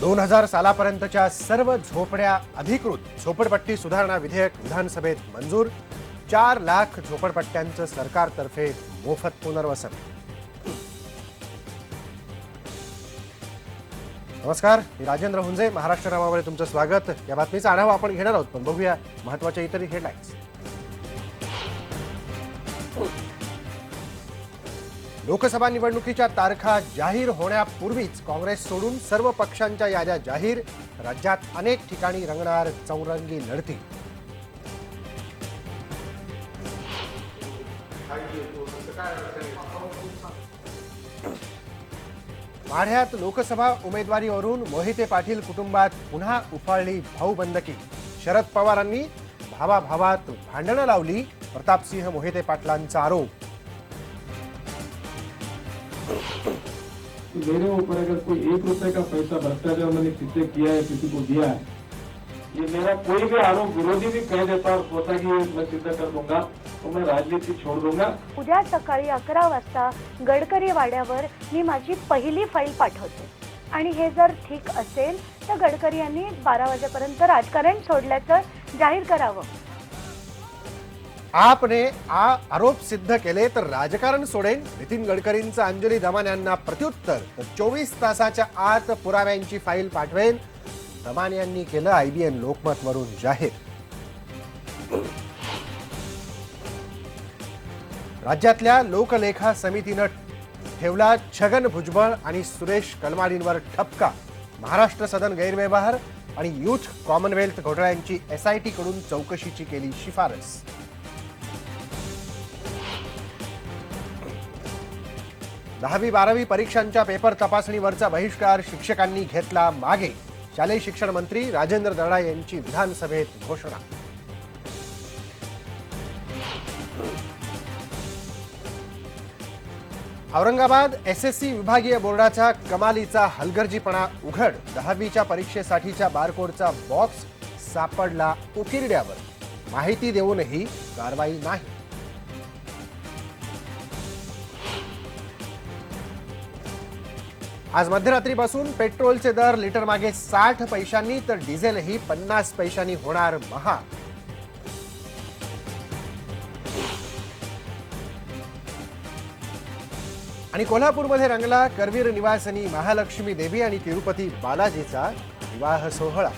2000 सालापर्यंतच्या सर्व झोपड्या अधिकृत झोपडपट्टी सुधारणा विधेयक विधानसभेत मंजूर. 4 लाख झोपडपट्ट्यांचं सरकारतर्फे मोफत पुनर्वसन. नमस्कार, मी राजेंद्र हुंजे. महाराष्ट्र नामामध्ये तुमचं स्वागत. या बातमीचा आढावा आपण घेणार आहोत, पण बघूया महत्त्वाच्या इतर हेडलाईन्स. लोकसभा निवडणुकीच्या तारखा जाहीर होण्यापूर्वीच काँग्रेस सोडून सर्व पक्षांच्या याद्या जाहीर. राज्यात अनेक ठिकाणी रंगणार चौरंगी लढती. माढ्यात लोकसभा उमेदवारीवरून मोहिते पाटील कुटुंबात पुन्हा उफाळली भाऊबंदकी. शरद पवारांनी भावाभावात भांडणं लावली, प्रतापसिंह मोहिते पाटलांचा आरोप. मेरे ऊपर अगर कोई 1 रुपए का पैसा भ्रष्टाचार मैंने किसी किया है, किसी को दिया है, ये मेरा कोई भी आरोप विरोधी भी कह देता और सोचा कि मैं सिद्ध कर दूंगा तो मैं राजनीति छोड़ दूंगा. उद्या सकाळी 11 वाजता गडकरी वाड्यावर मी माझी पहिली फाईल पाठवते आणि हे जर ठीक असेल तर गडकरी यांनी 12 वाजेपर्यंत राजकारण सोडल्याचं जाहीर करावं. आपने आरोप सिद्ध केले तर राजकारण सोडेन. नितीन गडकरींचं अंजली दमान यांना प्रत्युत्तर. तर 24 तासाच्या आत पुराव्यांची फाईल पाठवेन, दमान यांनी केलं IBN लोकमतवरून जाहीर. राज्यातल्या लोकलेखा समितीनं ठेवला छगन भुजबळ आणि सुरेश कलमाडींवर ठपका. महाराष्ट्र सदन गैरव्यवहार आणि यूथ कॉमनवेल्थ घोटाळ्यांची SIT कडून चौकशीची केली शिफारस. 10वी-12वी परीक्षांच्या पेपर तपासणीवरचा बहिष्कार शिक्षकांनी घेतला मागे. शालेय शिक्षण मंत्री राजेंद्र दळा यांची विधानसभेत घोषणा. औरंगाबाद SSC विभागीय बोर्डाचा कमालीचा हलगर्जीपणा उघड. 10वीच्या परीक्षेसाठीच्या बारकोडचा बॉक्स सापडला उकिरड्यावर. माहिती देऊनही कारवाई नाही. आज मध्यरात्रीपासून पेट्रोलचे दर लिटर मागे 60 पैशांनी तर डिझेलही 50 पैशांनी होणार महाग. आणि कोल्हापूरमध्ये रंगला करवीर निवासिनी महालक्ष्मी देवी आणि तिरुपती बालाजीचा विवाह सोहळा.